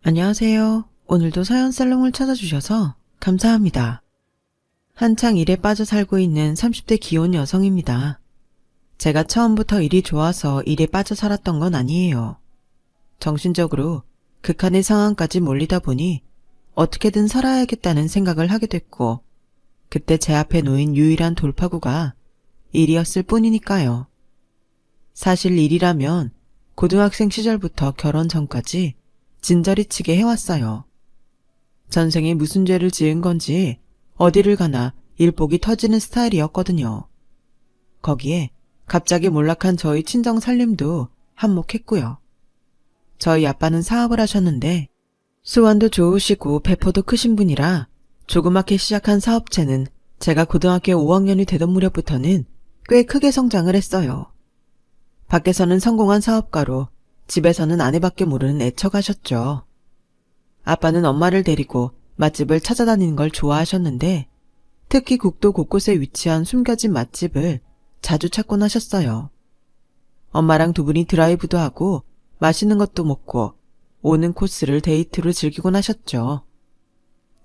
안녕하세요. 오늘도 사연살롱을 찾아주셔서 감사합니다. 한창 일에 빠져 살고 있는 30대 기혼 여성입니다. 제가 처음부터 일이 좋아서 일에 빠져 살았던 건 아니에요. 정신적으로 극한의 상황까지 몰리다 보니 어떻게든 살아야겠다는 생각을 하게 됐고, 그때 제 앞에 놓인 유일한 돌파구가 일이었을 뿐이니까요. 사실 일이라면 고등학생 시절부터 결혼 전까지 진저리 치게 해왔어요. 전생에 무슨 죄를 지은 건지 어디를 가나 일복이 터지는 스타일이었거든요. 거기에 갑자기 몰락한 저희 친정 살림도 한몫했고요. 저희 아빠는 사업을 하셨는데 수완도 좋으시고 배포도 크신 분이라 조그맣게 시작한 사업체는 제가 고등학교 5학년이 되던 무렵부터는 꽤 크게 성장을 했어요. 밖에서는 성공한 사업가로 집에서는 아내밖에 모르는 애처가셨죠. 아빠는 엄마를 데리고 맛집을 찾아다니는 걸 좋아하셨는데 특히 국도 곳곳에 위치한 숨겨진 맛집을 자주 찾곤 하셨어요. 엄마랑 두 분이 드라이브도 하고 맛있는 것도 먹고 오는 코스를 데이트로 즐기곤 하셨죠.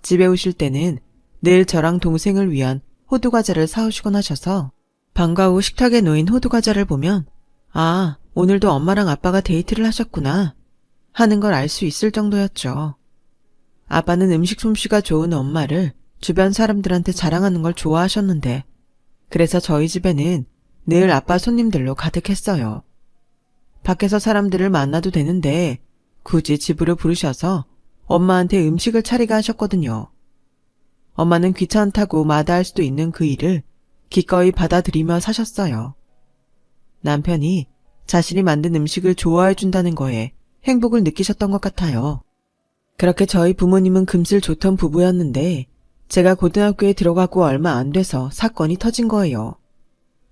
집에 오실 때는 늘 저랑 동생을 위한 호두과자를 사오시곤 하셔서 방과 후 식탁에 놓인 호두과자를 보면 아, 오늘도 엄마랑 아빠가 데이트를 하셨구나 하는 걸 알 수 있을 정도였죠. 아빠는 음식 솜씨가 좋은 엄마를 주변 사람들한테 자랑하는 걸 좋아하셨는데 그래서 저희 집에는 늘 아빠 손님들로 가득했어요. 밖에서 사람들을 만나도 되는데 굳이 집으로 부르셔서 엄마한테 음식을 차리게 하셨거든요. 엄마는 귀찮다고 마다할 수도 있는 그 일을 기꺼이 받아들이며 사셨어요. 남편이 자신이 만든 음식을 좋아해 준다는 거에 행복을 느끼셨던 것 같아요. 그렇게 저희 부모님은 금슬 좋던 부부였는데 제가 고등학교에 들어가고 얼마 안 돼서 사건이 터진 거예요.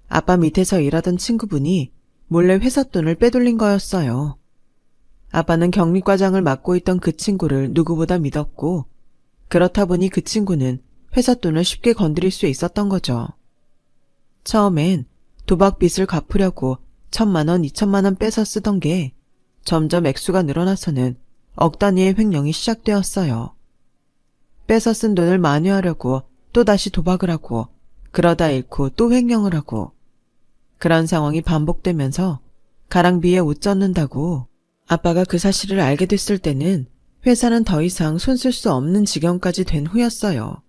아빠 밑에서 일하던 친구분이 몰래 회사 돈을 빼돌린 거였어요. 아빠는 격리과장을 맡고 있던 그 친구를 누구보다 믿었고 그렇다 보니 그 친구는 회사 돈을 쉽게 건드릴 수 있었던 거죠. 처음엔 도박 빚을 갚으려고 1,000만 원, 2,000만 원 빼서 쓰던 게 점점 액수가 늘어나서는 억 단위의 횡령이 시작되었어요. 빼서 쓴 돈을 만회하려고 또다시 도박을 하고 그러다 잃고 또 횡령을 하고 그런 상황이 반복되면서 가랑비에 옷 젖는다고 아빠가 그 사실을 알게 됐을 때는 회사는 더 이상 손 쓸 수 없는 지경까지 된 후였어요.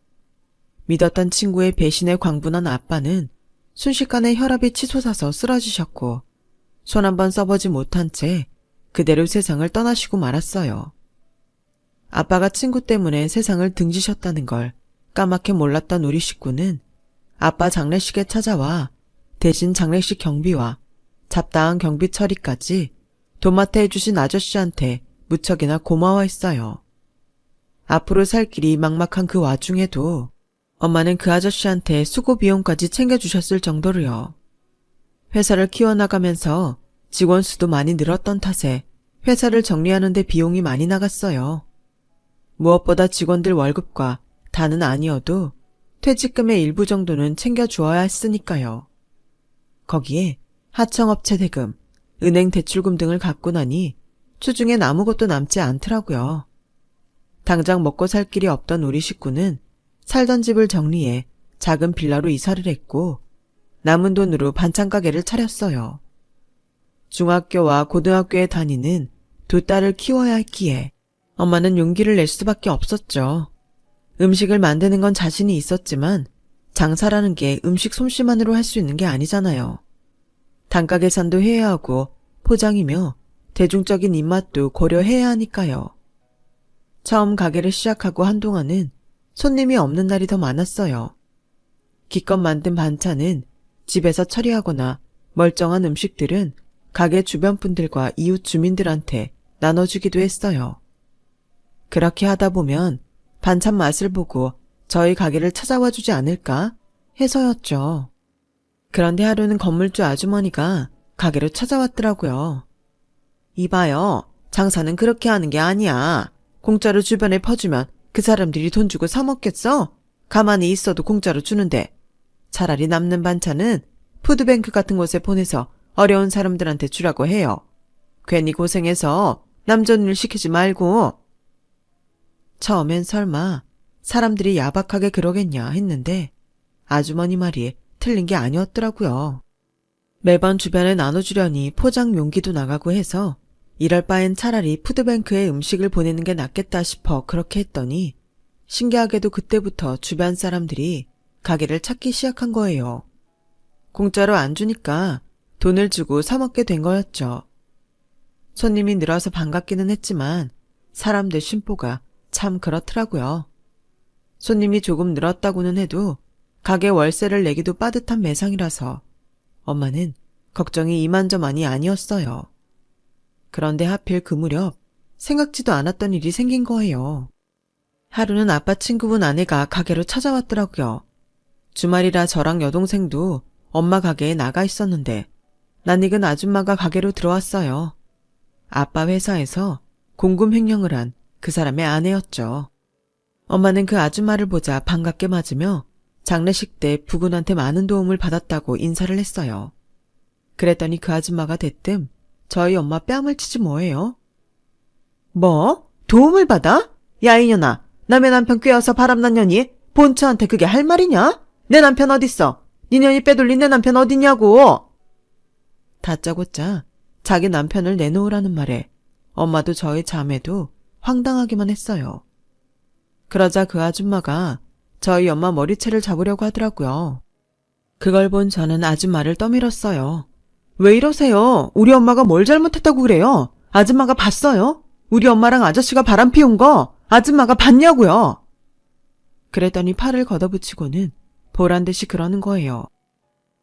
믿었던 친구의 배신에 광분한 아빠는 순식간에 혈압이 치솟아서 쓰러지셨고 손 한번 써보지 못한 채 그대로 세상을 떠나시고 말았어요. 아빠가 친구 때문에 세상을 등지셨다는 걸 까맣게 몰랐던 우리 식구는 아빠 장례식에 찾아와 대신 장례식 경비와 잡다한 경비 처리까지 도맡아 해주신 아저씨한테 무척이나 고마워했어요. 앞으로 살 길이 막막한 그 와중에도 엄마는 그 아저씨한테 수고 비용까지 챙겨주셨을 정도로요. 회사를 키워나가면서 직원 수도 많이 늘었던 탓에 회사를 정리하는 데 비용이 많이 나갔어요. 무엇보다 직원들 월급과 다는 아니어도 퇴직금의 일부 정도는 챙겨주어야 했으니까요. 거기에 하청업체 대금, 은행 대출금 등을 갚고 나니 추중엔 아무것도 남지 않더라고요. 당장 먹고 살 길이 없던 우리 식구는 살던 집을 정리해 작은 빌라로 이사를 했고 남은 돈으로 반찬 가게를 차렸어요. 중학교와 고등학교에 다니는 두 딸을 키워야 했기에 엄마는 용기를 낼 수밖에 없었죠. 음식을 만드는 건 자신이 있었지만 장사라는 게 음식 솜씨만으로 할 수 있는 게 아니잖아요. 단가 계산도 해야 하고 포장이며 대중적인 입맛도 고려해야 하니까요. 처음 가게를 시작하고 한동안은 손님이 없는 날이 더 많았어요. 기껏 만든 반찬은 집에서 처리하거나 멀쩡한 음식들은 가게 주변 분들과 이웃 주민들한테 나눠주기도 했어요. 그렇게 하다 보면 반찬 맛을 보고 저희 가게를 찾아와 주지 않을까 해서였죠. 그런데 하루는 건물주 아주머니가 가게로 찾아왔더라고요. 이봐요, 장사는 그렇게 하는 게 아니야. 공짜로 주변에 퍼주면 그 사람들이 돈 주고 사 먹겠어? 가만히 있어도 공짜로 주는데. 차라리 남는 반찬은 푸드뱅크 같은 곳에 보내서 어려운 사람들한테 주라고 해요. 괜히 고생해서 남존일 시키지 말고. 처음엔 설마 사람들이 야박하게 그러겠냐 했는데 아주머니 말이 틀린 게 아니었더라고요. 매번 주변에 나눠주려니 포장 용기도 나가고 해서 이럴 바엔 차라리 푸드뱅크에 음식을 보내는 게 낫겠다 싶어 그렇게 했더니 신기하게도 그때부터 주변 사람들이 가게를 찾기 시작한 거예요. 공짜로 안 주니까 돈을 주고 사 먹게 된 거였죠. 손님이 늘어서 반갑기는 했지만 사람들 심보가 참 그렇더라고요. 손님이 조금 늘었다고는 해도 가게 월세를 내기도 빠듯한 매상이라서 엄마는 걱정이 이만저만이 아니었어요. 그런데 하필 그 무렵 생각지도 않았던 일이 생긴 거예요. 하루는 아빠 친구분 아내가 가게로 찾아왔더라고요. 주말이라 저랑 여동생도 엄마 가게에 나가 있었는데 낯익은 아줌마가 가게로 들어왔어요. 아빠 회사에서 공금 횡령을 한 그 사람의 아내였죠. 엄마는 그 아줌마를 보자 반갑게 맞으며 장례식 때 부군한테 많은 도움을 받았다고 인사를 했어요. 그랬더니 그 아줌마가 대뜸 저희 엄마 뺨을 치지 뭐예요? 뭐? 도움을 받아? 야 이년아, 남의 남편 꿰어서 바람난 년이 본처한테 그게 할 말이냐? 내 남편 어딨어? 니 년이 빼돌린 내 남편 어딨냐고! 다짜고짜 자기 남편을 내놓으라는 말에 엄마도 저희 자매도 황당하기만 했어요. 그러자 그 아줌마가 저희 엄마 머리채를 잡으려고 하더라고요. 그걸 본 저는 아줌마를 떠밀었어요. 왜 이러세요? 우리 엄마가 뭘 잘못했다고 그래요? 아줌마가 봤어요? 우리 엄마랑 아저씨가 바람 피운 거 아줌마가 봤냐고요? 그랬더니 팔을 걷어붙이고는 보란듯이 그러는 거예요.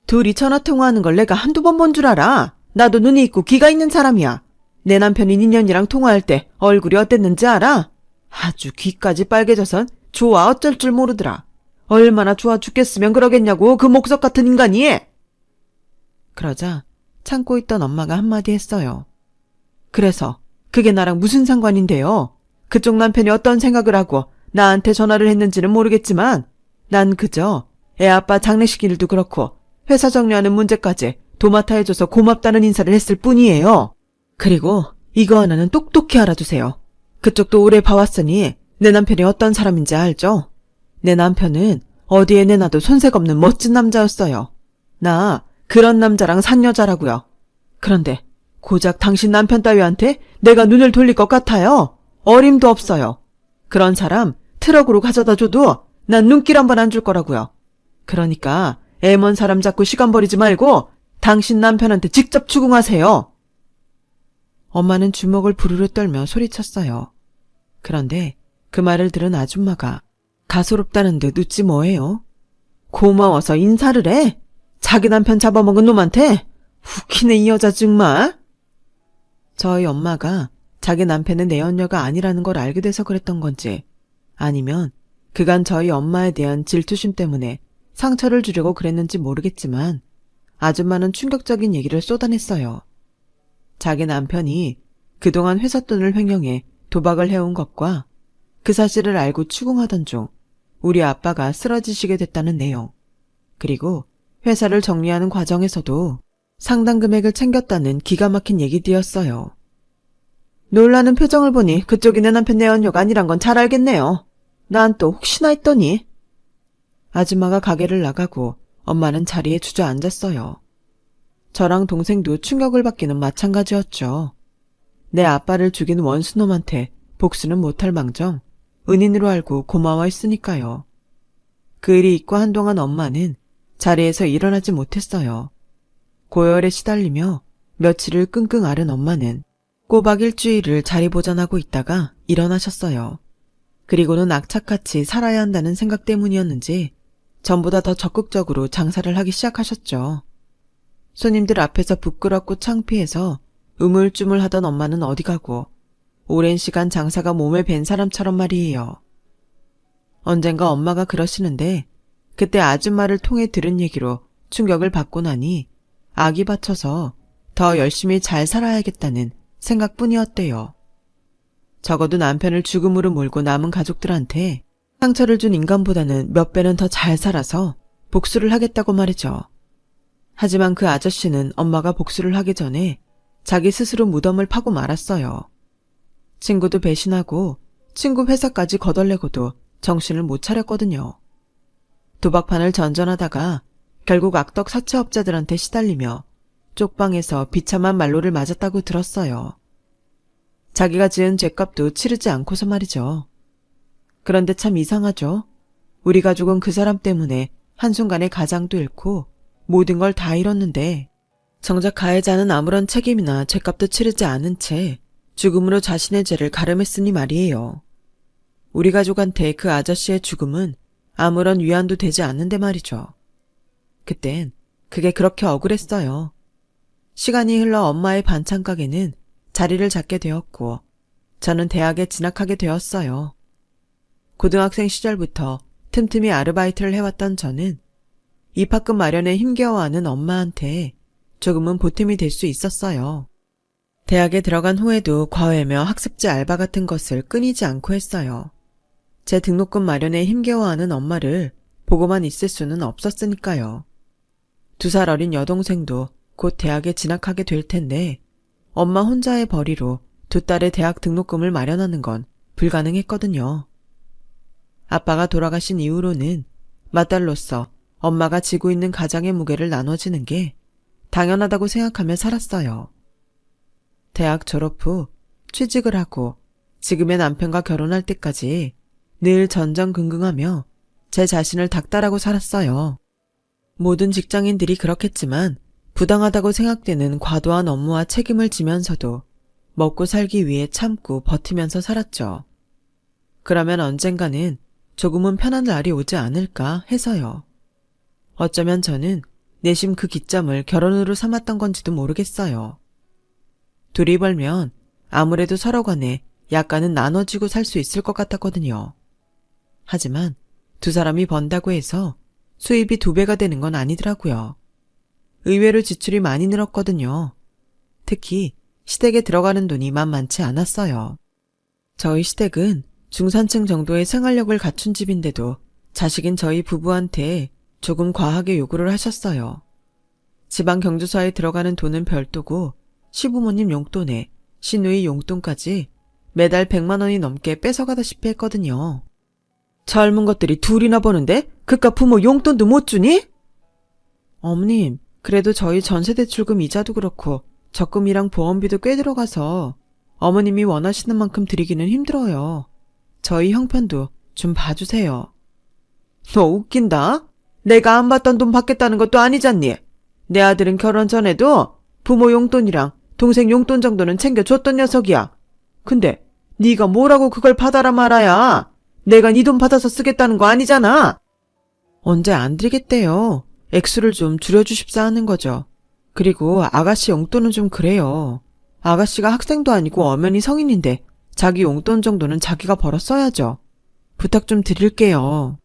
둘이 전화통화하는 걸 내가 한두 번 본 줄 알아? 나도 눈이 있고 귀가 있는 사람이야. 내 남편이 니년이랑 통화할 때 얼굴이 어땠는지 알아? 아주 귀까지 빨개져선 좋아 어쩔 줄 모르더라. 얼마나 좋아 죽겠으면 그러겠냐고 그 목석 같은 인간이! 그러자 참고 있던 엄마가 한마디 했어요. 그래서 그게 나랑 무슨 상관인데요? 그쪽 남편이 어떤 생각을 하고 나한테 전화를 했는지는 모르겠지만 난 그저 애 아빠 장례식 일도 그렇고 회사 정리하는 문제까지 도맡아 해줘서 고맙다는 인사를 했을 뿐이에요. 그리고 이거 하나는 똑똑히 알아두세요. 그쪽도 오래 봐왔으니 내 남편이 어떤 사람인지 알죠? 내 남편은 어디에 내놔도 손색 없는 멋진 남자였어요. 나 그런 남자랑 산 여자라고요. 그런데 고작 당신 남편 따위한테 내가 눈을 돌릴 것 같아요. 어림도 없어요. 그런 사람 트럭으로 가져다 줘도 난 눈길 한 번 안 줄 거라고요. 그러니까 애먼 사람 잡고 시간 버리지 말고 당신 남편한테 직접 추궁하세요. 엄마는 주먹을 부르르 떨며 소리쳤어요. 그런데 그 말을 들은 아줌마가 가소롭다는 듯 웃지 뭐예요? 고마워서 인사를 해? 자기 남편 잡아먹은 놈한테? 웃기네 이 여자 정말. 저희 엄마가 자기 남편은 내연녀가 아니라는 걸 알게 돼서 그랬던 건지 아니면 그간 저희 엄마에 대한 질투심 때문에 상처를 주려고 그랬는지 모르겠지만 아줌마는 충격적인 얘기를 쏟아냈어요. 자기 남편이 그동안 회사 돈을 횡령해 도박을 해온 것과 그 사실을 알고 추궁하던 중 우리 아빠가 쓰러지시게 됐다는 내용, 그리고 회사를 정리하는 과정에서도 상당 금액을 챙겼다는 기가 막힌 얘기들이었어요. 놀라는 표정을 보니 그쪽이 내 남편 내연녀가 아니란 건 잘 알겠네요. 난 또 혹시나 했더니. 아줌마가 가게를 나가고 엄마는 자리에 주저앉았어요. 저랑 동생도 충격을 받기는 마찬가지였죠. 내 아빠를 죽인 원수놈한테 복수는 못할 망정 은인으로 알고 고마워했으니까요. 그 일이 있고 한동안 엄마는 자리에서 일어나지 못했어요. 고열에 시달리며 며칠을 끙끙 앓은 엄마는 꼬박 일주일을 자리 보전하고 있다가 일어나셨어요. 그리고는 악착같이 살아야 한다는 생각 때문이었는지 전보다 더 적극적으로 장사를 하기 시작하셨죠. 손님들 앞에서 부끄럽고 창피해서 우물쭈물하던 엄마는 어디 가고 오랜 시간 장사가 몸에 밴 사람처럼 말이에요. 언젠가 엄마가 그러시는데 그때 아줌마를 통해 들은 얘기로 충격을 받고 나니 악이 받쳐서 더 열심히 잘 살아야겠다는 생각뿐이었대요. 적어도 남편을 죽음으로 몰고 남은 가족들한테 상처를 준 인간보다는 몇 배는 더 잘 살아서 복수를 하겠다고 말이죠. 하지만 그 아저씨는 엄마가 복수를 하기 전에 자기 스스로 무덤을 파고 말았어요. 친구도 배신하고 친구 회사까지 거덜내고도 정신을 못 차렸거든요. 도박판을 전전하다가 결국 악덕 사채업자들한테 시달리며 쪽방에서 비참한 말로를 맞았다고 들었어요. 자기가 지은 죄값도 치르지 않고서 말이죠. 그런데 참 이상하죠. 우리 가족은 그 사람 때문에 한순간에 가장도 잃고 모든 걸 다 잃었는데 정작 가해자는 아무런 책임이나 죄값도 치르지 않은 채 죽음으로 자신의 죄를 가름했으니 말이에요. 우리 가족한테 그 아저씨의 죽음은 아무런 위안도 되지 않는데 말이죠. 그땐 그게 그렇게 억울했어요. 시간이 흘러 엄마의 반찬 가게는 자리를 잡게 되었고 저는 대학에 진학하게 되었어요. 고등학생 시절부터 틈틈이 아르바이트를 해왔던 저는 입학금 마련에 힘겨워하는 엄마한테 조금은 보탬이 될 수 있었어요. 대학에 들어간 후에도 과외며 학습지 알바 같은 것을 끊이지 않고 했어요. 제 등록금 마련에 힘겨워하는 엄마를 보고만 있을 수는 없었으니까요. 2살 어린 여동생도 곧 대학에 진학하게 될 텐데 엄마 혼자의 벌이로 2딸의 대학 등록금을 마련하는 건 불가능했거든요. 아빠가 돌아가신 이후로는 맏딸로서 엄마가 지고 있는 가장의 무게를 나눠지는 게 당연하다고 생각하며 살았어요. 대학 졸업 후 취직을 하고 지금의 남편과 결혼할 때까지 늘 전전긍긍하며 제 자신을 닥달하고 살았어요. 모든 직장인들이 그렇겠지만 부당하다고 생각되는 과도한 업무와 책임을 지면서도 먹고 살기 위해 참고 버티면서 살았죠. 그러면 언젠가는 조금은 편한 날이 오지 않을까 해서요. 어쩌면 저는 내심 그 기점을 결혼으로 삼았던 건지도 모르겠어요. 둘이 벌면 아무래도 서로 간에 약간은 나눠지고 살 수 있을 것 같았거든요. 하지만 2사람이 번다고 해서 수입이 2배가 되는 건 아니더라고요. 의외로 지출이 많이 늘었거든요. 특히 시댁에 들어가는 돈이 만만치 않았어요. 저희 시댁은 중산층 정도의 생활력을 갖춘 집인데도 자식인 저희 부부한테 조금 과하게 요구를 하셨어요. 지방 경조사에 들어가는 돈은 별도고 시부모님 용돈에 시누이 용돈까지 매달 100만 원이 넘게 뺏어가다시피 했거든요. 젊은 것들이 둘이나 버는데 그깟 부모 용돈도 못 주니? 어머님, 그래도 저희 전세대출금 이자도 그렇고 적금이랑 보험비도 꽤 들어가서 어머님이 원하시는 만큼 드리기는 힘들어요. 저희 형편도 좀 봐주세요. 너 웃긴다? 내가 안 받던 돈 받겠다는 것도 아니잖니. 내 아들은 결혼 전에도 부모 용돈이랑 동생 용돈 정도는 챙겨줬던 녀석이야. 근데 네가 뭐라고 그걸 받아라 말아야. 내가 네 돈 받아서 쓰겠다는 거 아니잖아. 언제 안 드리겠대요. 액수를 좀 줄여주십사 하는 거죠. 그리고 아가씨 용돈은 좀 그래요. 아가씨가 학생도 아니고 엄연히 성인인데 자기 용돈 정도는 자기가 벌어 써야죠. 부탁 좀 드릴게요.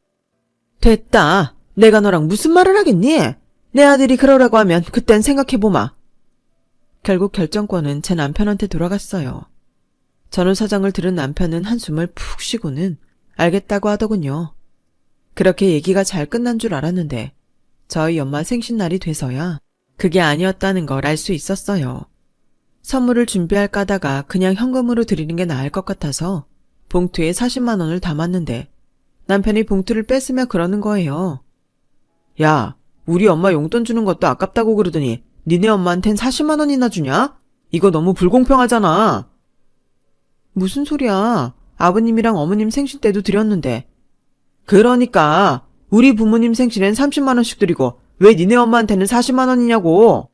됐다. 내가 너랑 무슨 말을 하겠니? 내 아들이 그러라고 하면 그땐 생각해보마. 결국 결정권은 제 남편한테 돌아갔어요. 전후 사정을 들은 남편은 한숨을 푹 쉬고는 알겠다고 하더군요. 그렇게 얘기가 잘 끝난 줄 알았는데 저희 엄마 생신날이 돼서야 그게 아니었다는 걸 알 수 있었어요. 선물을 준비할까 하다가 그냥 현금으로 드리는 게 나을 것 같아서 봉투에 40만 원을 담았는데 남편이 봉투를 뺐으며 그러는 거예요. 야, 우리 엄마 용돈 주는 것도 아깝다고 그러더니 니네 엄마한텐 40만 원이나 주냐? 이거 너무 불공평하잖아. 무슨 소리야. 아버님이랑 어머님 생신 때도 드렸는데. 그러니까 우리 부모님 생신엔 30만 원씩 드리고 왜 니네 엄마한테는 40만 원이냐고.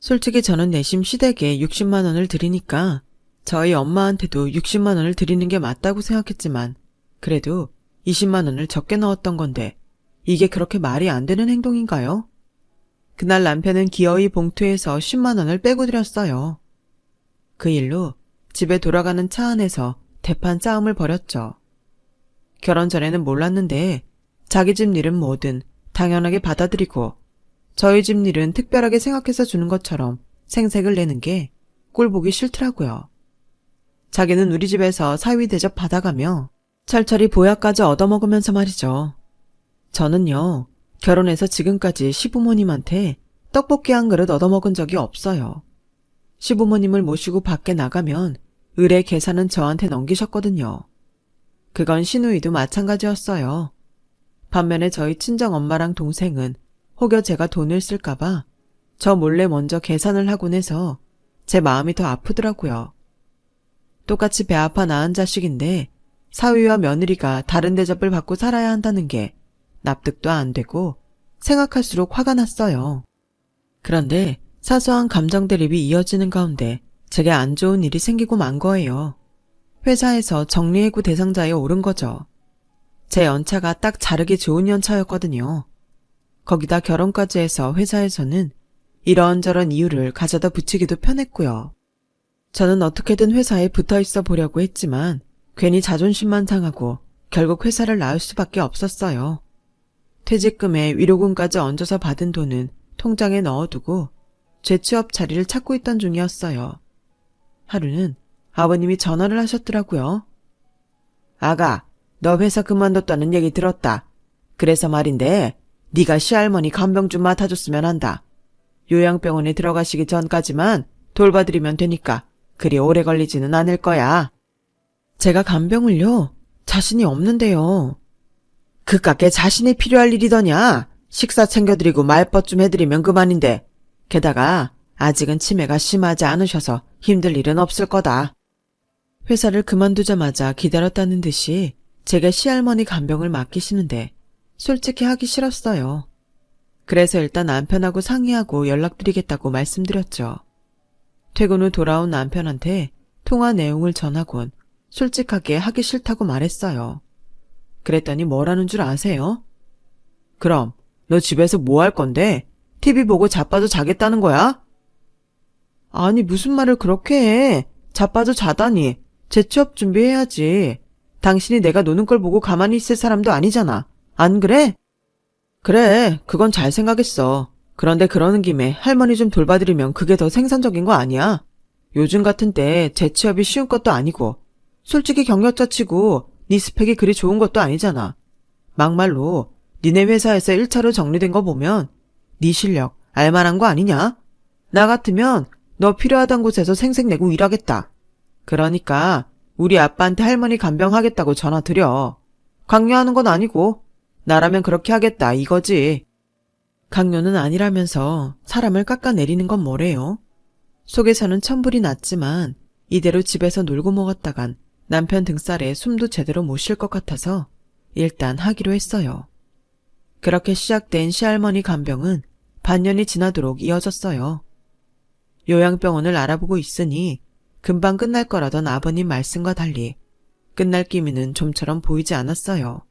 솔직히 저는 내심 시댁에 60만 원을 드리니까 저희 엄마한테도 60만 원을 드리는 게 맞다고 생각했지만 그래도 20만 원을 적게 넣었던 건데 이게 그렇게 말이 안 되는 행동인가요? 그날 남편은 기어이 봉투에서 10만 원을 빼고 드렸어요. 그 일로 집에 돌아가는 차 안에서 대판 싸움을 벌였죠. 결혼 전에는 몰랐는데 자기 집 일은 뭐든 당연하게 받아들이고 저희 집 일은 특별하게 생각해서 주는 것처럼 생색을 내는 게 꼴보기 싫더라고요. 자기는 우리 집에서 사위 대접 받아가며 철철이 보약까지 얻어먹으면서 말이죠. 저는요, 결혼해서 지금까지 시부모님한테 떡볶이 한 그릇 얻어먹은 적이 없어요. 시부모님을 모시고 밖에 나가면 을의 계산은 저한테 넘기셨거든요. 그건 시누이도 마찬가지였어요. 반면에 저희 친정엄마랑 동생은 혹여 제가 돈을 쓸까봐 저 몰래 먼저 계산을 하곤 해서 제 마음이 더 아프더라고요. 똑같이 배 아파 낳은 자식인데 사위와 며느리가 다른 대접을 받고 살아야 한다는 게 납득도 안 되고 생각할수록 화가 났어요. 그런데 사소한 감정 대립이 이어지는 가운데 제게 안 좋은 일이 생기고 만 거예요. 회사에서 정리해고 대상자에 오른 거죠. 제 연차가 딱 자르기 좋은 연차였거든요. 거기다 결혼까지 해서 회사에서는 이런저런 이유를 가져다 붙이기도 편했고요. 저는 어떻게든 회사에 붙어 있어 보려고 했지만 괜히 자존심만 상하고 결국 회사를 나올 수밖에 없었어요. 퇴직금에 위로금까지 얹어서 받은 돈은 통장에 넣어두고 재취업 자리를 찾고 있던 중이었어요. 하루는 아버님이 전화를 하셨더라고요. 아가, 너 회사 그만뒀다는 얘기 들었다. 그래서 말인데 네가 시할머니 간병 좀 맡아줬으면 한다. 요양병원에 들어가시기 전까지만 돌봐드리면 되니까 그리 오래 걸리지는 않을 거야. 제가 간병을요? 자신이 없는데요. 그깟게 자신이 필요할 일이더냐. 식사 챙겨드리고 말벗 좀 해드리면 그만인데. 게다가 아직은 치매가 심하지 않으셔서 힘들 일은 없을 거다. 회사를 그만두자마자 기다렸다는 듯이 제게 시할머니 간병을 맡기시는데 솔직히 하기 싫었어요. 그래서 일단 남편하고 상의하고 연락드리겠다고 말씀드렸죠. 퇴근 후 돌아온 남편한테 통화 내용을 전하곤 솔직하게 하기 싫다고 말했어요. 그랬더니 뭐라는 줄 아세요? 그럼 너 집에서 뭐 할 건데? TV 보고 자빠져 자겠다는 거야? 아니 무슨 말을 그렇게 해. 자빠져 자다니. 재취업 준비해야지. 당신이 내가 노는 걸 보고 가만히 있을 사람도 아니잖아. 안 그래? 그래, 그건 잘 생각했어. 그런데 그러는 김에 할머니 좀 돌봐드리면 그게 더 생산적인 거 아니야? 요즘 같은 때 재취업이 쉬운 것도 아니고 솔직히 경력자 치고 네 스펙이 그리 좋은 것도 아니잖아. 막말로 니네 회사에서 1차로 정리된 거 보면 네 실력 알만한 거 아니냐? 나 같으면 너 필요하단 곳에서 생색내고 일하겠다. 그러니까 우리 아빠한테 할머니 간병하겠다고 전화 드려. 강요하는 건 아니고 나라면 그렇게 하겠다 이거지. 강요는 아니라면서 사람을 깎아내리는 건 뭐래요? 속에서는 천불이 났지만 이대로 집에서 놀고 먹었다간 남편 등살에 숨도 제대로 못 쉴 것 같아서 일단 하기로 했어요. 그렇게 시작된 시할머니 간병은 반년이 지나도록 이어졌어요. 요양병원을 알아보고 있으니 금방 끝날 거라던 아버님 말씀과 달리 끝날 기미는 좀처럼 보이지 않았어요.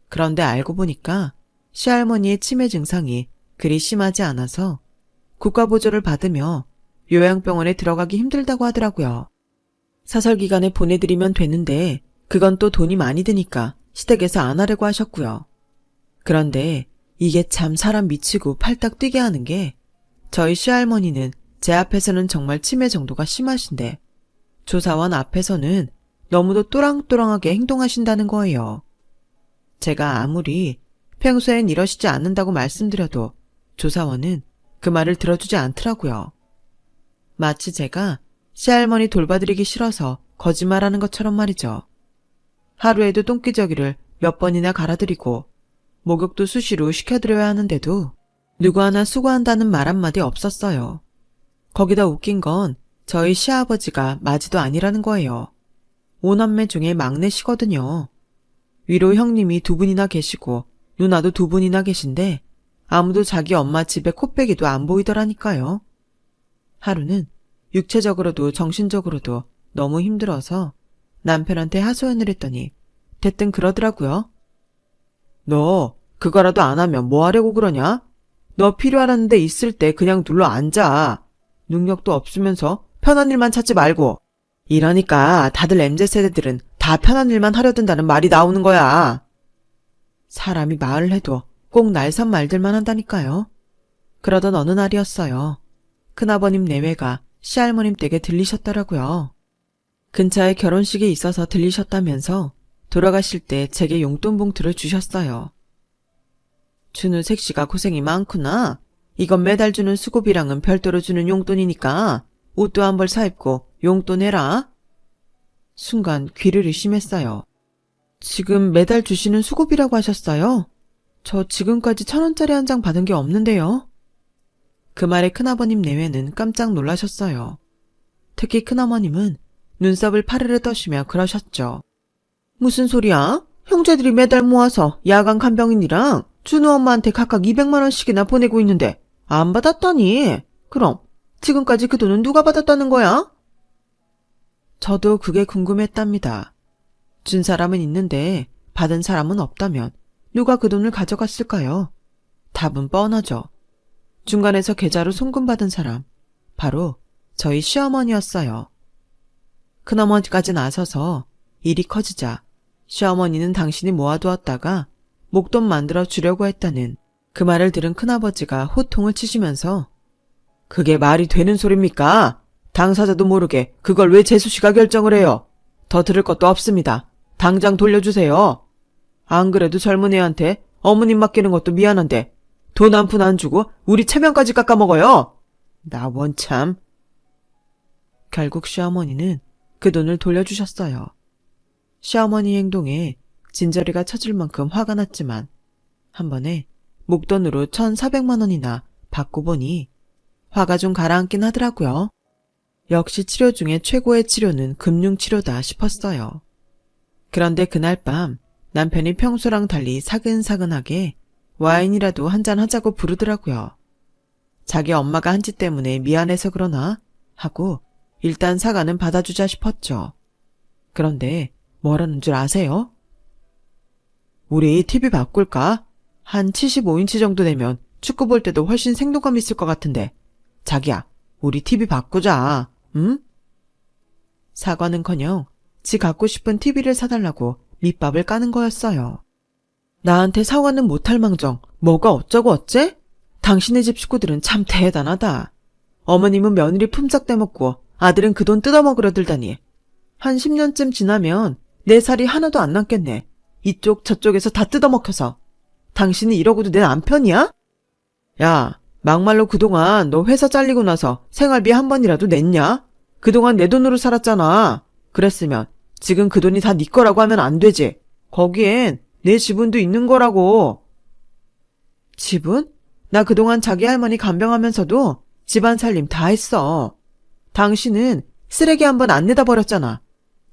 그런데 알고 보니까 시할머니의 치매 증상이 그리 심하지 않아서 국가보조를 받으며 요양병원에 들어가기 힘들다고 하더라고요. 사설기관에 보내드리면 되는데 그건 또 돈이 많이 드니까 시댁에서 안 하려고 하셨고요. 그런데 이게 참 사람 미치고 팔딱 뛰게 하는 게 저희 시할머니는 제 앞에서는 정말 치매 정도가 심하신데 조사원 앞에서는 너무도 또랑또랑하게 행동하신다는 거예요. 제가 아무리 평소엔 이러시지 않는다고 말씀드려도 조사원은 그 말을 들어주지 않더라고요. 마치 제가 시할머니 돌봐드리기 싫어서 거짓말하는 것처럼 말이죠. 하루에도 똥기저귀를 몇 번이나 갈아드리고 목욕도 수시로 시켜드려야 하는데도 누구 하나 수고한다는 말 한마디 없었어요. 거기다 웃긴 건 저희 시아버지가 맞이도 아니라는 거예요. 5남매 중에 막내시거든요. 위로 형님이 2분이나 계시고 누나도 2분이나 계신데 아무도 자기 엄마 집에 코빼기도 안 보이더라니까요. 하루는 육체적으로도 정신적으로도 너무 힘들어서 남편한테 하소연을 했더니 대뜸 그러더라고요. 너 그거라도 안 하면 뭐 하려고 그러냐? 너 필요하다는 데 있을 때 그냥 눌러 앉아. 능력도 없으면서 편한 일만 찾지 말고. 이러니까 다들 MZ세대들은 다 편한 일만 하려 든다는 말이 나오는 거야. 사람이 말을 해도 꼭 날선 말들만 한다니까요. 그러던 어느 날이었어요. 큰아버님 내외가 시할머님 댁에 들리셨더라고요. 근처에 결혼식이 있어서 들리셨다면서 돌아가실 때 제게 용돈 봉투를 주셨어요. 준우 색시가 고생이 많구나. 이건 매달 주는 수고비랑은 별도로 주는 용돈이니까 옷도 한 벌 사입고 용돈 해라. 순간 귀를 의심했어요. 지금 매달 주시는 수고비라고 하셨어요? 저 지금까지 1,000원짜리 한 장 받은 게 없는데요. 그 말에 큰아버님 내외는 깜짝 놀라셨어요. 특히 큰어머님은 눈썹을 파르르 떠시며 그러셨죠. 무슨 소리야? 형제들이 매달 모아서 야간 간병인이랑 준우 엄마한테 각각 200만 원씩이나 보내고 있는데 안 받았다니. 그럼 지금까지 그 돈은 누가 받았다는 거야? 저도 그게 궁금했답니다. 준 사람은 있는데 받은 사람은 없다면 누가 그 돈을 가져갔을까요? 답은 뻔하죠. 중간에서 계좌로 송금받은 사람, 바로 저희 시어머니였어요. 큰어머니까지 나서서 일이 커지자 시어머니는 당신이 모아두었다가 목돈 만들어 주려고 했다는 그 말을 들은 큰아버지가 호통을 치시면서 그게 말이 되는 소립니까? 당사자도 모르게 그걸 왜 재수 씨가 결정을 해요? 더 들을 것도 없습니다. 당장 돌려주세요. 안 그래도 젊은 애한테 어머님 맡기는 것도 미안한데 돈 한 푼 안 주고 우리 체면까지 깎아먹어요. 나 원참. 결국 시어머니는 그 돈을 돌려주셨어요. 시어머니 행동에 진저리가 쳐질 만큼 화가 났지만 한 번에 목돈으로 1,400만 원이나 받고 보니 화가 좀 가라앉긴 하더라고요. 역시 치료 중에 최고의 치료는 금융치료다 싶었어요. 그런데 그날 밤 남편이 평소랑 달리 사근사근하게 와인이라도 한잔 하자고 부르더라고요. 자기 엄마가 한 짓 때문에 미안해서 그러나 하고 일단 사과는 받아주자 싶었죠. 그런데 뭐라는 줄 아세요? 우리 TV 바꿀까? 한 75인치 정도 되면 축구 볼 때도 훨씬 생동감 있을 것 같은데. 자기야, 우리 TV 바꾸자. 응? 사과는커녕 지 갖고 싶은 TV를 사달라고 밑밥을 까는 거였어요. 나한테 사과는 못할 망정 뭐가 어쩌고 어째? 당신네 집 식구들은 참 대단하다. 어머님은 며느리 품삯 떼먹고 아들은 그 돈 뜯어먹으려 들다니. 한 10년쯤 지나면 내 살이 하나도 안 남겠네. 이쪽 저쪽에서 다 뜯어먹혀서. 당신이 이러고도 내 남편이야? 야, 막말로 그동안 너 회사 잘리고 나서 생활비 한 번이라도 냈냐? 그동안 내 돈으로 살았잖아. 그랬으면 지금 그 돈이 다 네 거라고 하면 안 되지. 거기엔 내 지분도 있는 거라고. 지분? 나 그동안 자기 할머니 간병하면서도 집안 살림 다 했어. 당신은 쓰레기 한 번 안 내다 버렸잖아.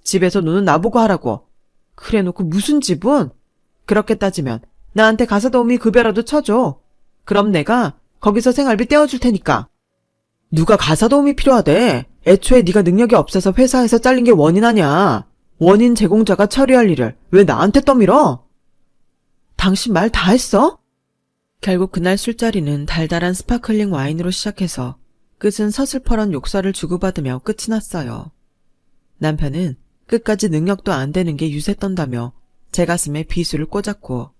집에서 노는 나보고 하라고. 그래놓고 무슨 지분? 그렇게 따지면 나한테 가사도우미 급여라도 쳐줘. 그럼 내가 거기서 생활비 떼어줄 테니까. 누가 가사도우미 필요하대. 애초에 네가 능력이 없어서 회사에서 잘린 게 원인 아냐. 원인 제공자가 처리할 일을 왜 나한테 떠밀어? 당신 말 다 했어? 결국 그날 술자리는 달달한 스파클링 와인으로 시작해서 끝은 서슬퍼런 욕설을 주고받으며 끝이 났어요. 남편은 끝까지 능력도 안 되는 게 유세 떤다며 제 가슴에 비수를 꽂았고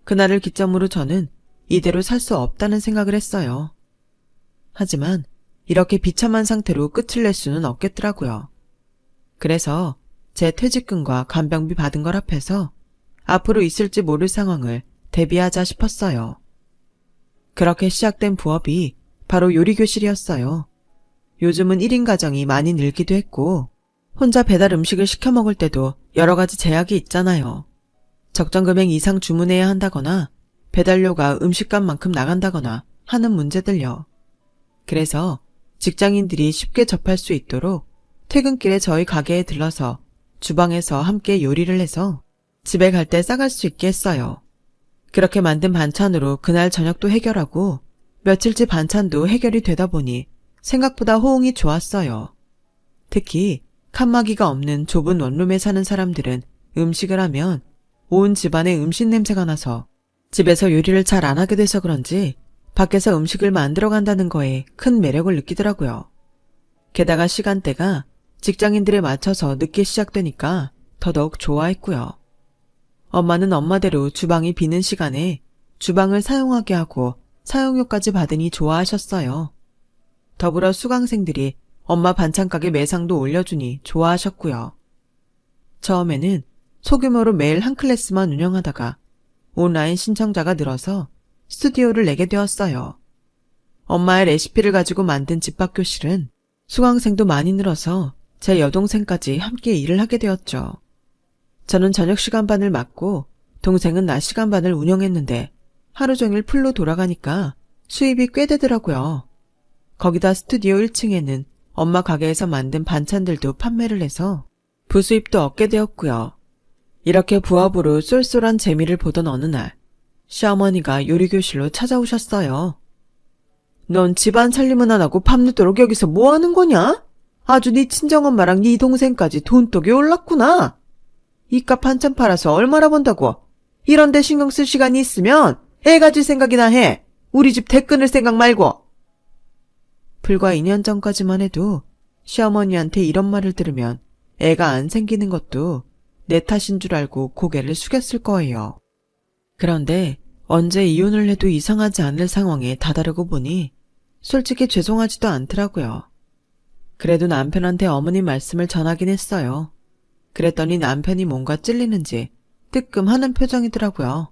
그날을 기점으로 저는 이대로 살 수 없다는 생각을 했어요. 하지만 이렇게 비참한 상태로 끝을 낼 수는 없겠더라고요. 그래서 제 퇴직금과 간병비 받은 걸 합해서 앞으로 있을지 모를 상황을 대비하자 싶었어요. 그렇게 시작된 부업이 바로 요리교실이었어요. 요즘은 1인 가정이 많이 늘기도 했고 혼자 배달 음식을 시켜 먹을 때도 여러 가지 제약이 있잖아요. 적정 금액 이상 주문해야 한다거나 배달료가 음식값만큼 나간다거나 하는 문제들요. 그래서 직장인들이 쉽게 접할 수 있도록 퇴근길에 저희 가게에 들러서 주방에서 함께 요리를 해서 집에 갈 때 싸갈 수 있게 했어요. 그렇게 만든 반찬으로 그날 저녁도 해결하고 며칠째 반찬도 해결이 되다 보니 생각보다 호응이 좋았어요. 특히 칸막이가 없는 좁은 원룸에 사는 사람들은 음식을 하면 온 집안에 음식 냄새가 나서 집에서 요리를 잘 안 하게 돼서 그런지 밖에서 음식을 만들어 간다는 거에 큰 매력을 느끼더라고요. 게다가 시간대가 직장인들에 맞춰서 늦게 시작되니까 더더욱 좋아했고요. 엄마는 엄마대로 주방이 비는 시간에 주방을 사용하게 하고 사용료까지 받으니 좋아하셨어요. 더불어 수강생들이 엄마 반찬가게 매상도 올려주니 좋아하셨고요. 처음에는 소규모로 매일 한 클래스만 운영하다가 온라인 신청자가 늘어서 스튜디오를 내게 되었어요. 엄마의 레시피를 가지고 만든 저는 저녁 시간 반을 맡고 동생은 낮 시간 반을 운영했는데 하루 종일 풀로 돌아가니까 수입이 꽤 되더라고요. 거기다 스튜디오 1층에는 엄마 가게에서 만든 반찬들도 판매를 해서 부수입도 얻게 되었고요. 이렇게 부업으로 쏠쏠한 재미를 보던 어느 날 시어머니가 요리교실로 찾아오셨어요. 넌 집안 살림은 안 하고 밤늦도록 여기서 뭐 하는 거냐? 아주 네 친정엄마랑 네 동생까지 돈독이 올랐구나. 이깟 반찬 팔아서 얼마나 번다고. 이런 데 신경 쓸 시간이 있으면 애 가질 생각이나 해. 우리 집 대 끊을 생각 말고. 불과 2년 전까지만 해도 시어머니한테 이런 말을 들으면 애가 안 생기는 것도 내 탓인 줄 알고 고개를 숙였을 거예요. 그런데 언제 이혼을 해도 이상하지 않을 상황에 다다르고 보니 솔직히 죄송하지도 않더라고요. 그래도 남편한테 어머니 말씀을 전하긴 했어요. 그랬더니 남편이 뭔가 찔리는지 뜨끔하는 표정이더라고요.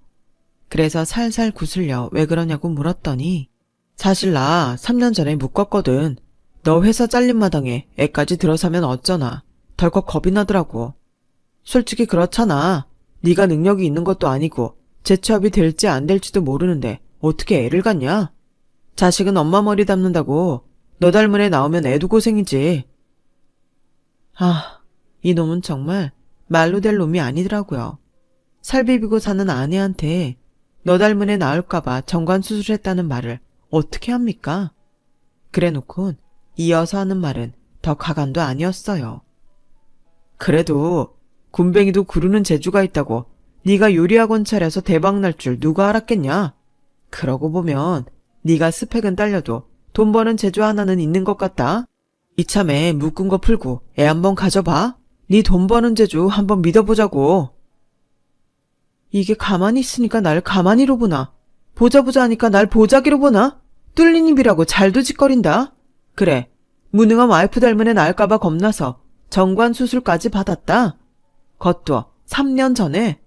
그래서 살살 구슬려 왜 그러냐고 물었더니 사실 나 3년 전에 묶었거든. 너 회사 잘린 마당에 애까지 들어서면 어쩌나. 덜컥 겁이 나더라고. 솔직히 그렇잖아. 네가 능력이 있는 것도 아니고 재취업이 될지 안 될지도 모르는데 어떻게 애를 갖냐? 자식은 엄마 머리 담는다고 너 닮은 애 나오면 애도 고생이지. 아, 이놈은 정말 말로 될 놈이 아니더라고요. 살 비비고 사는 아내한테 너 닮은 애 낳을까봐 정관수술했다는 말을 어떻게 합니까? 그래놓곤 이어서 하는 말은 더 가관도 아니었어요. 그래도 굼벵이도 구르는 재주가 있다고 네가 요리학원 차려서 대박날 줄 누가 알았겠냐? 그러고 보면 네가 스펙은 딸려도 돈 버는 재주 하나는 있는 것 같다. 이참에 묶은 거 풀고 애 한번 가져봐. 네 돈 버는 재주 한번 믿어보자고. 이게 가만히 있으니까 날 가만히로 보나? 보자 하니까 날 보자기로 보나? 뚫린 입이라고 잘도 짓거린다. 그래, 무능한 와이프 닮은 애 낳을까봐 겁나서 정관 수술까지 받았다. 그것도 3년 전에.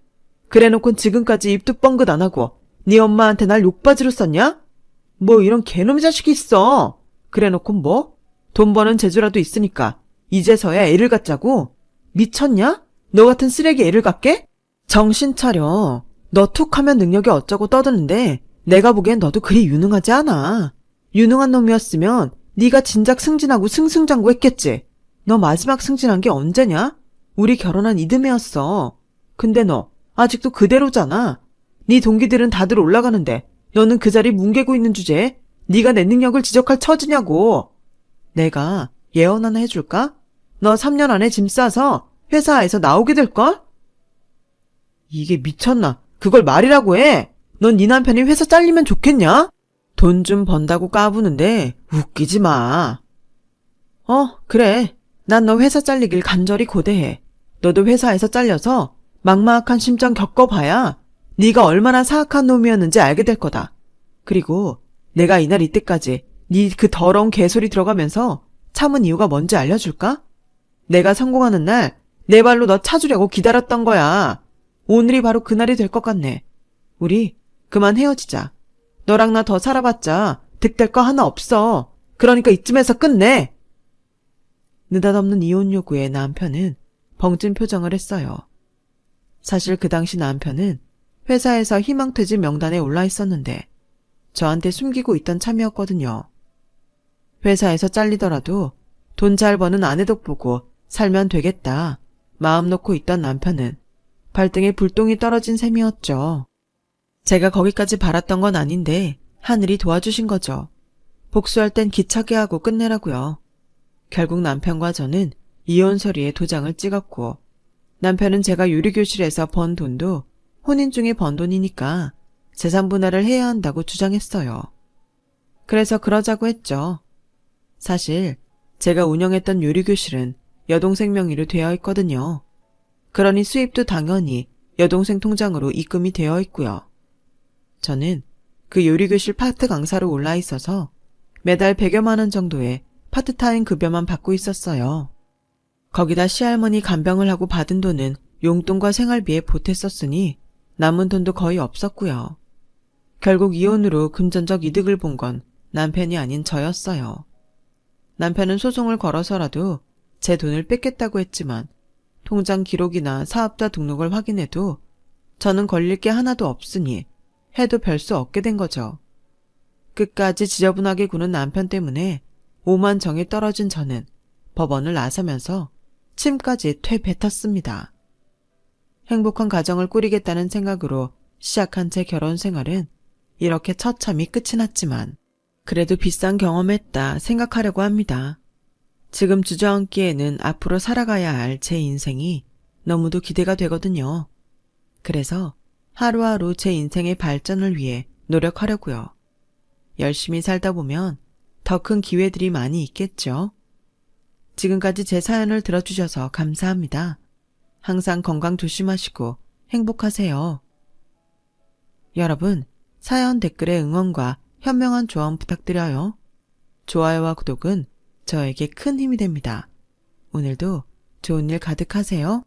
그래놓고 지금까지 입도 뻥긋 안 하고 네 엄마한테 날 욕바지로 썼냐? 뭐 이런 개놈 자식이 있어. 그래놓고 뭐? 돈 버는 재주라도 있으니까 이제서야 애를 갖자고? 미쳤냐? 너 같은 쓰레기 애를 갖게? 정신 차려. 너 툭 하면 능력이 어쩌고 떠드는데 내가 보기엔 너도 그리 유능하지 않아. 유능한 놈이었으면 네가 진작 승진하고 승승장구했겠지. 너 마지막 승진한 게 언제냐? 우리 결혼한 이듬해였어. 근데 너 아직도 그대로잖아. 네 동기들은 다들 올라가는데 너는 그 자리 뭉개고 있는 주제에 네가 내 능력을 지적할 처지냐고. 내가 예언 하나 해줄까? 너 3년 안에 짐 싸서 회사에서 나오게 될걸? 이게 미쳤나? 그걸 말이라고 해. 넌 네 남편이 회사 잘리면 좋겠냐? 돈 좀 번다고 까부는데 웃기지 마. 그래. 난 너 회사 잘리길 간절히 고대해. 너도 회사에서 잘려서 막막한 심정 겪어봐야 네가 얼마나 사악한 놈이었는지 알게 될 거다. 그리고 내가 이날 이때까지 네 그 더러운 개소리 들어가면서 참은 이유가 뭔지 알려줄까? 내가 성공하는 날 내 발로 너 찾으려고 기다렸던 거야. 오늘이 바로 그날이 될 것 같네. 우리 그만 헤어지자. 너랑 나 더 살아봤자 득될 거 하나 없어. 그러니까 이쯤에서 끝내. 느닷없는 이혼 요구에 남편은 벙찐 표정을 했어요. 사실 그 당시 남편은 회사에서 희망퇴직 명단에 올라 있었는데 저한테 숨기고 있던 참이었거든요. 회사에서 잘리더라도 돈 잘 버는 아내 덕 보고 살면 되겠다 마음 놓고 있던 남편은 발등에 불똥이 떨어진 셈이었죠. 제가 거기까지 바랐던 건 아닌데 하늘이 도와주신 거죠. 복수할 땐 기차게 하고 끝내라고요. 결국 남편과 저는 이혼 서류에 도장을 찍었고 남편은 제가 요리교실에서 번 돈도 혼인 중에 번 돈이니까 재산 분할을 해야 한다고 주장했어요. 그래서 그러자고 했죠. 사실 제가 운영했던 요리교실은 여동생 명의로 되어 있거든요. 그러니 수입도 당연히 여동생 통장으로 입금이 되어 있고요. 저는 그 요리교실 파트 강사로 올라 있어서 매달 100여만 원 정도의 파트타임 급여만 받고 있었어요. 거기다 시할머니 간병을 하고 받은 돈은 용돈과 생활비에 보탰었으니 남은 돈도 거의 없었고요. 결국 이혼으로 금전적 이득을 본 건 남편이 아닌 저였어요. 남편은 소송을 걸어서라도 제 돈을 뺏겠다고 했지만 통장 기록이나 사업자 등록을 확인해도 저는 걸릴 게 하나도 없으니 해도 별 수 없게 된 거죠. 끝까지 지저분하게 구는 남편 때문에 오만 정이 떨어진 저는 법원을 나서면서 침까지 퇴뱉었습니다. 행복한 가정을 꾸리겠다는 생각으로 시작한 제 결혼 생활은 이렇게 처참히 끝이 났지만 그래도 비싼 경험했다 생각하려고 합니다. 지금 주저앉기에는 앞으로 살아가야 할 제 인생이 너무도 기대가 되거든요. 그래서 하루하루 제 인생의 발전을 위해 노력하려고요. 열심히 살다 보면 더 큰 기회들이 많이 있겠죠. 지금까지 제 사연을 들어주셔서 감사합니다. 항상 건강 조심하시고 행복하세요. 여러분, 사연 댓글에 응원과 현명한 조언 부탁드려요. 좋아요와 구독은 저에게 큰 힘이 됩니다. 오늘도 좋은 일 가득하세요.